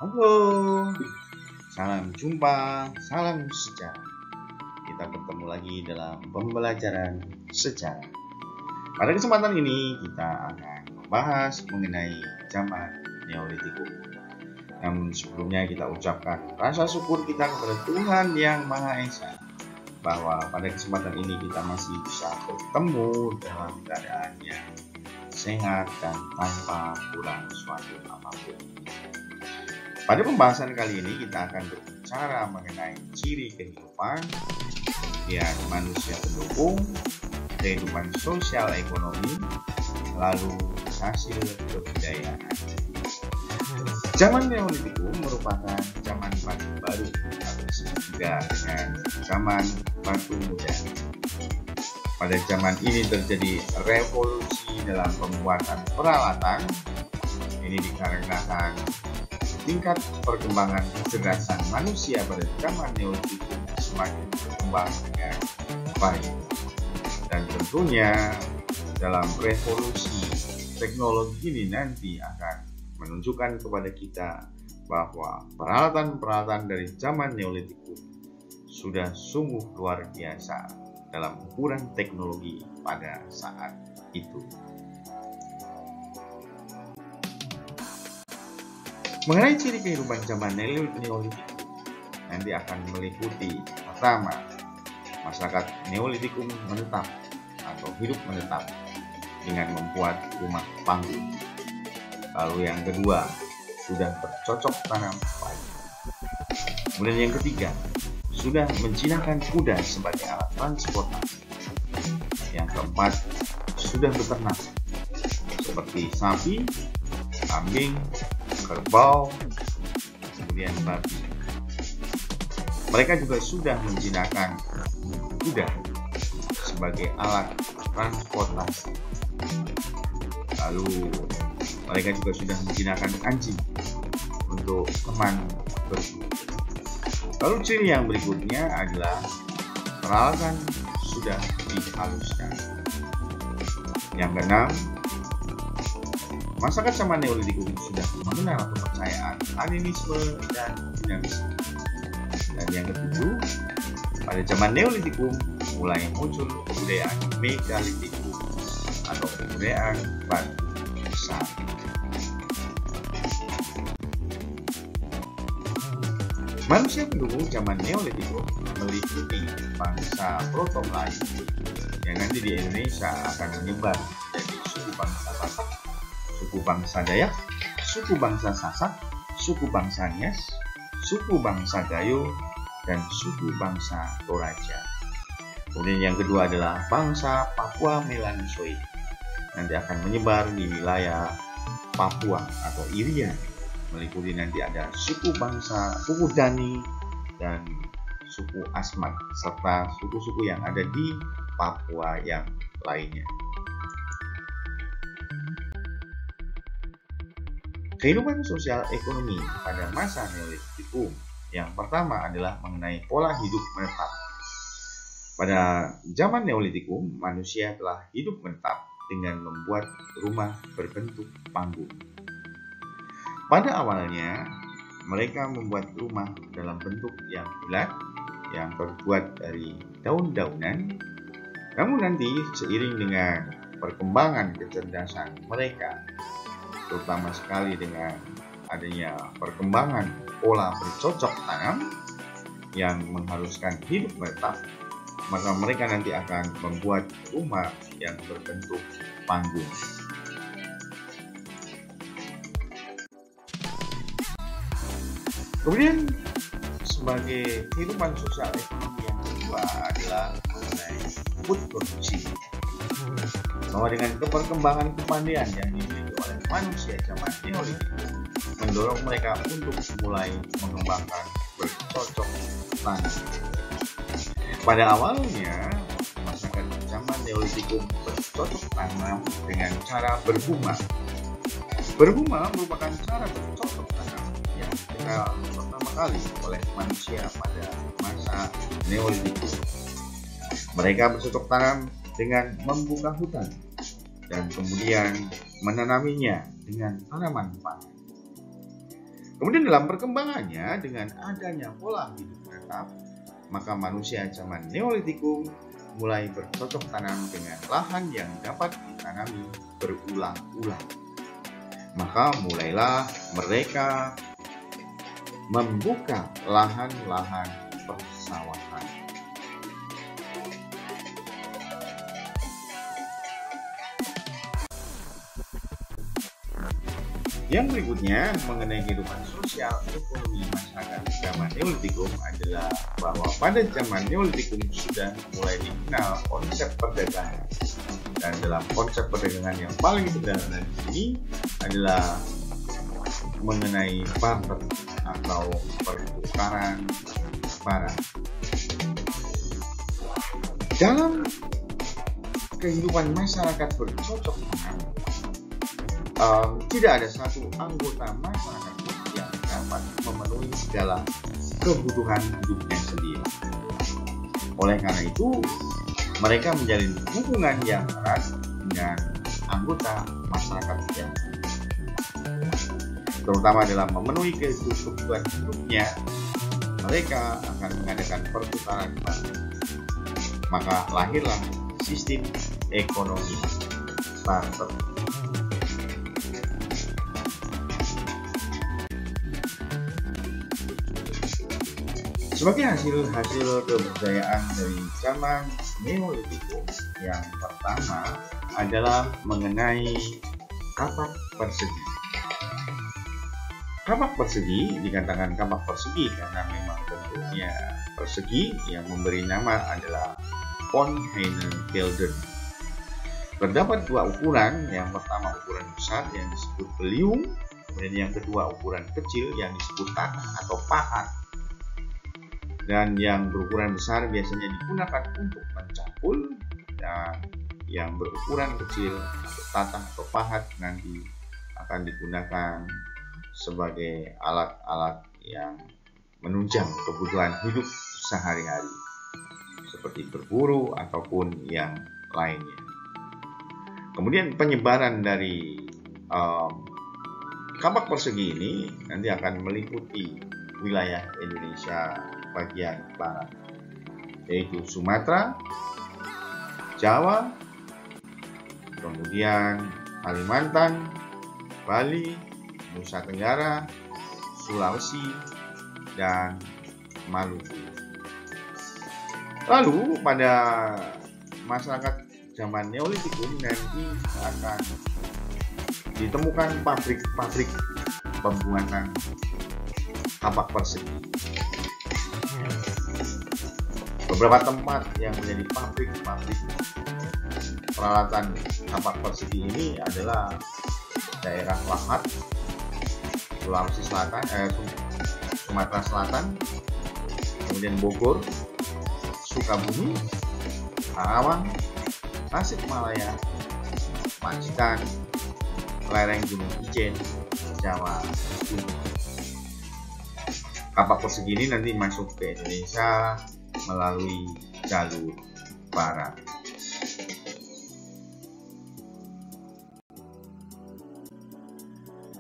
Halo, salam jumpa, salam sejarah. Kita bertemu lagi dalam pembelajaran sejarah. Pada kesempatan ini kita akan membahas mengenai zaman Neolitikum. Namun sebelumnya kita ucapkan rasa syukur kita kepada Tuhan Yang Maha Esa bahwa pada kesempatan ini kita masih bisa bertemu dalam keadaan yang sehat dan tanpa kurang suatu apapun. Pada pembahasan kali ini kita akan berbicara mengenai ciri kehidupan, kemudian manusia pendukung, kehidupan sosial ekonomi, lalu hasil kebudayaan. Zaman Neolitikum merupakan zaman batu baru atau disebut juga dengan zaman batu muda. Pada zaman ini terjadi revolusi dalam pembuatan peralatan. Ini dikarenakan tingkat perkembangan kecerdasan manusia pada zaman Neolitikum semakin berkembang dengan baik. Dan tentunya dalam revolusi teknologi ini nanti akan menunjukkan kepada kita bahwa peralatan-peralatan dari zaman Neolitikum sudah sungguh luar biasa dalam ukuran teknologi pada saat itu. Mengenai ciri kehidupan zaman Neolitikum nanti akan meliputi pertama, masyarakat Neolitikum menetap atau hidup menetap dengan membuat rumah panggung. Lalu yang kedua, sudah bercocok tanam padi. Kemudian yang ketiga, sudah menjinakkan kuda sebagai alat transportasi. Yang keempat, sudah beternak seperti sapi, kambing, kerbau, kemudian babi. Mereka juga sudah menjinakkan kuda sebagai alat transportasi. Lalu mereka juga sudah menjinakkan anjing untuk teman berburu. Lalu ciri yang berikutnya adalah peralatan sudah dihaluskan. Yang keenam, masyarakat zaman Neolitikum sudah mengenal kepercayaan animisme dan dinamisme. Dan yang ketujuh, pada zaman Neolitikum mulai muncul kebudayaan megalitikum atau kebudayaan batu besar. Manusia pendukung zaman Neolitikum meliputi bangsa Proto-Melayu yang nanti di Indonesia akan menyebar menjadi suku bangsa Batak, suku bangsa Dayak, suku bangsa Sasak, suku bangsa Nias, suku bangsa Gayo, dan suku bangsa Toraja. Kemudian yang kedua adalah bangsa Papua Melanesioi, nanti akan menyebar di wilayah Papua atau Irian. Meliputi nanti ada suku bangsa Pukudani dan suku Asmat, serta suku-suku yang ada di Papua yang lainnya. Kehidupan sosial ekonomi pada masa Neolitikum yang pertama adalah mengenai pola hidup menetap. Pada zaman Neolitikum, manusia telah hidup menetap dengan membuat rumah berbentuk panggung. Pada awalnya, mereka membuat rumah dalam bentuk yang bulat yang terbuat dari daun-daunan. Namun nanti seiring dengan perkembangan kecerdasan mereka, terutama sekali dengan adanya perkembangan pola bercocok tanam yang mengharuskan hidup menetap, maka mereka nanti akan membuat rumah yang berbentuk panggung. Kemudian sebagai kehidupan sosial ekonomi yang kedua adalah mengenai food produksi. Bahwa dengan keperkembangan kepandaian yang dimiliki oleh manusia zaman Neolitikum mendorong mereka untuk mulai mengembangkan bercocok tanam. Pada awalnya, masyarakat zaman Neolitikum bercocok tanam dengan cara berbunga. Berbunga merupakan cara bercocok tanam yang dikenal pertama kali oleh manusia pada masa Neolitikum. Mereka bercocok tanam dengan membuka hutan dan kemudian menanaminya dengan tanaman pangan. Kemudian dalam perkembangannya dengan adanya pola hidup tetap, maka manusia zaman Neolitikum mulai bercocok tanam dengan lahan yang dapat ditanami berulang-ulang. Maka mulailah mereka membuka lahan-lahan persawahan. Yang berikutnya mengenai kehidupan sosial ekonomi masyarakat zaman Neolitikum adalah bahwa pada zaman Neolitikum sudah mulai dikenal konsep perdagangan. Dan dalam konsep perdagangan yang paling sederhana di sini adalah mengenai barter atau pertukaran barang. Dalam kehidupan masyarakat bercocok tanam, tidak ada satu anggota masyarakat yang dapat memenuhi segala kebutuhan hidupnya sendiri. Oleh karena itu, mereka menjalin hubungan yang erat dengan anggota masyarakat yang terutama dalam memenuhi kebutuhan hidupnya, mereka akan mengadakan pertukaran barang. Maka lahirlah sistem ekonomi barter. Sebagai hasil kebudayaan dari zaman Neolitikum, yang pertama adalah mengenai kapak persegi. Kapak persegi dikatakan kapak persegi karena memang bentuknya persegi, yang memberi nama adalah Onheimgelden. Terdapat dua ukuran, yang pertama ukuran besar yang disebut beliung, kemudian yang kedua ukuran kecil yang disebut tatah atau pahat. Dan yang berukuran besar biasanya digunakan untuk mencapul, dan yang berukuran kecil atau tatah atau pahat nanti akan digunakan sebagai alat-alat yang menunjang kebutuhan hidup sehari-hari seperti berburu ataupun yang lainnya. Kemudian penyebaran dari kapak persegi ini nanti akan meliputi wilayah Indonesia bagian barat, yaitu Sumatera, Jawa, kemudian Kalimantan, Bali, Nusa Tenggara, Sulawesi, dan Maluku. Lalu pada masyarakat zaman Neolitikum nanti akan ditemukan pabrik-pabrik pembuatan kapak persegi. Beberapa tempat yang menjadi pabrik-pabrik peralatan kapak persegi ini adalah daerah Lahat, Sulawesi Selatan, Sumatera Selatan, kemudian Bogor, Sukabumi, Karawang, Tasikmalaya, Pacitan, lereng Gunung Ijen, Jawa Timur. Kapak persegi ini nanti masuk ke Indonesia melalui jalur barat.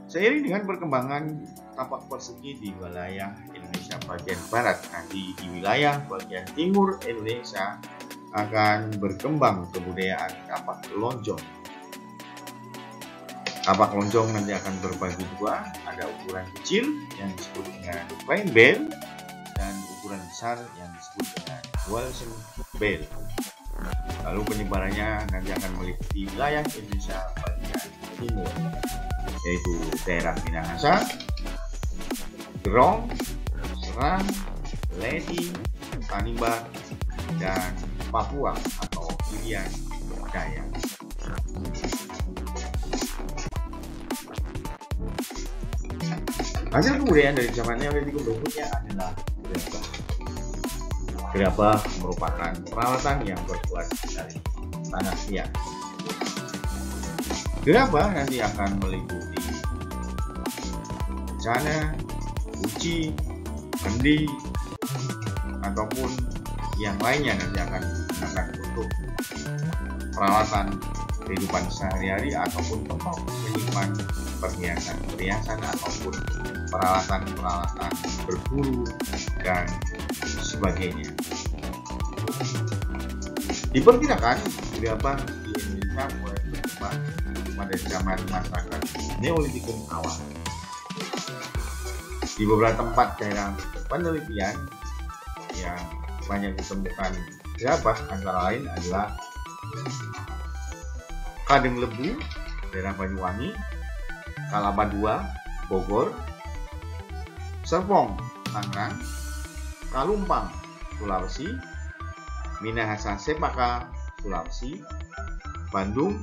Seiring dengan perkembangan kapak persegi di wilayah Indonesia bagian barat, nanti di wilayah bagian timur Indonesia akan berkembang kebudayaan kapak lonjong. Kapak lonjong nanti akan berbagi dua, ada ukuran kecil yang disebut dengan plain bale dan ukuran besar yang disebut dengan Walsen bale. Lalu penyebarannya nanti akan meliputi wilayah Indonesia bagian timur, yaitu daerah Minahasa, Gerong, Serang, Ledi, Tanimbar, dan Papua atau Irian Jaya. Hasil kebudayaan dari zaman Neolitikum berikutnya adalah gerabah. Gerabah merupakan peralatan yang terbuat dari tanah liat. Gerabah nanti akan meliputi bencana, uci, kendi, ataupun yang lainnya nanti akan digunakan untuk peralatan kehidupan sehari-hari ataupun tempat menyimpan perhiasan ataupun peralatan-peralatan berburu dan sebagainya. Diperkirakan peradaban di Indonesia mulai berkembang pada zaman masyarakat Neolitikum awal. Di beberapa tempat daerah penelitian yang banyak ditemukan gerabah antara lain adalah Kadeng Lebu, daerah Banyuwangi, Kalabadua, Bogor, Serpong, Tangerang, Kalumpang, Sulawesi, Minahasa Sepaka, Sulawesi, Bandung,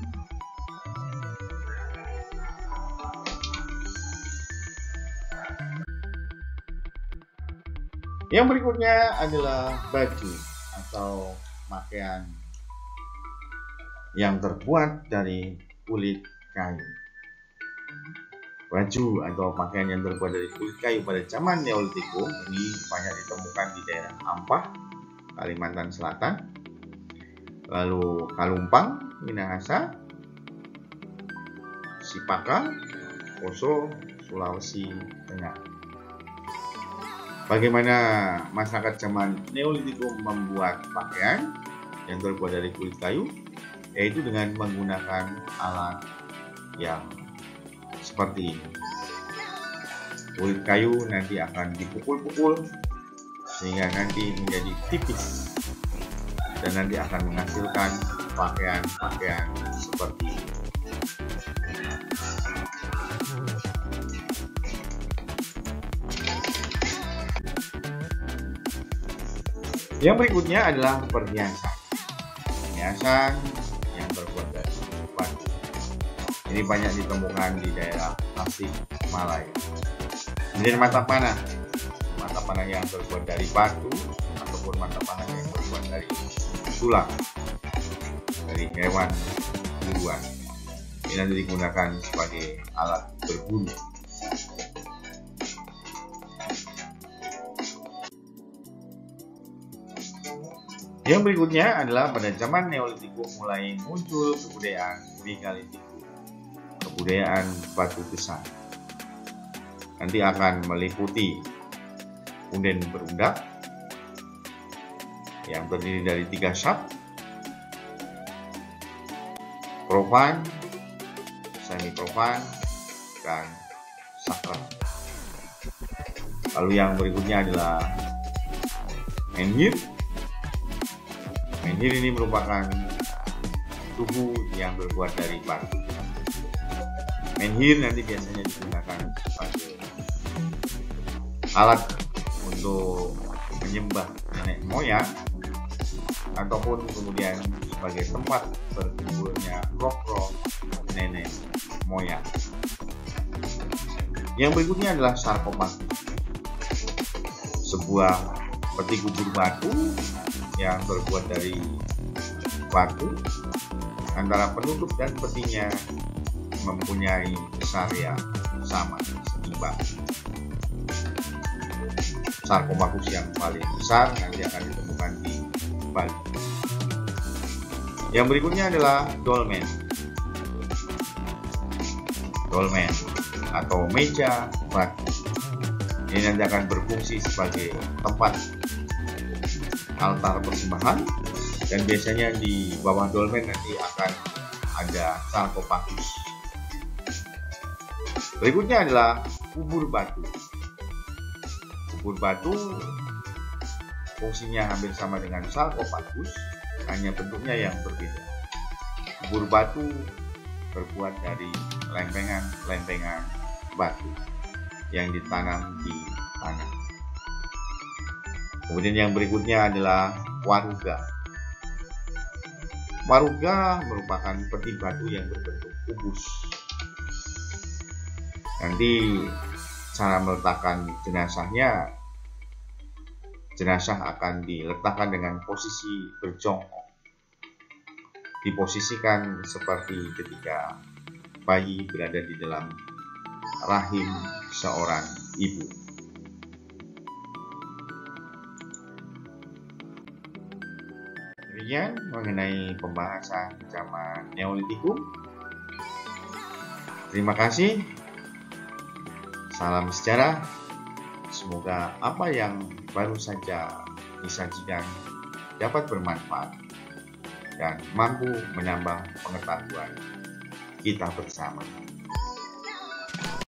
yang berikutnya adalah baju atau pakaian yang terbuat dari kulit kayu. Baju atau pakaian yang terbuat dari kulit kayu pada zaman Neolitikum ini banyak ditemukan di daerah Ampah, Kalimantan Selatan, lalu Kalumpang, Minahasa, Sipaka, Poso, Sulawesi Tengah. Bagaimana masyarakat zaman Neolitikum membuat pakaian yang terbuat dari kulit kayu? Yaitu dengan menggunakan alat yang seperti ini. Kulit kayu nanti akan dipukul-pukul sehingga nanti menjadi tipis dan nanti akan menghasilkan pakaian-pakaian seperti ini. Yang berikutnya adalah perhiasan. Perhiasan yang terbuat dari batu. Ini banyak ditemukan di daerah Tasik Malaya. Kemudian mata panah yang terbuat dari batu ataupun mata panah yang terbuat dari tulang dari hewan buruan. Ini nanti digunakan sebagai alat berburu. Yang berikutnya adalah pada zaman Neolitikum mulai muncul kebudayaan megalitikum, kebudayaan batu besar. Nanti akan meliputi punden berundak yang terdiri dari 3 sub, profan, semi profan, dan sakral. Lalu yang berikutnya adalah menhir. Menhir ini merupakan tubuh yang terbuat dari batu. Menhir nanti biasanya digunakan sebagai alat untuk menyembah nenek moyang ataupun kemudian sebagai tempat berkumpulnya roh-roh nenek moyang. Yang berikutnya adalah sarkofagus, sebuah peti kubur batu yang terbuat dari batu. Antara penutup dan petinya mempunyai besar yang sama, seimbang. Sarkofagus yang paling besar nanti akan ditemukan di Bali. Yang berikutnya adalah dolmen. Dolmen atau meja batu. Ini nanti akan berfungsi sebagai tempat altar persembahan, dan biasanya di bawah dolmen nanti akan ada sarkofagus. Berikutnya adalah kubur batu. Kubur batu fungsinya hampir sama dengan sarkofagus, hanya bentuknya yang berbeda. Kubur batu terbuat dari lempengan-lempengan batu yang ditanam di tanah. Kemudian yang berikutnya adalah waruga. Waruga merupakan peti batu yang berbentuk kubus. Nanti cara meletakkan jenazahnya, jenazah akan diletakkan dengan posisi berjongkok. Diposisikan seperti ketika bayi berada di dalam rahim seorang ibu. Demikian mengenai pembahasan zaman Neolitikum. Terima kasih. Salam sejarah. Semoga apa yang baru saja disajikan dapat bermanfaat dan mampu menambah pengetahuan kita bersama.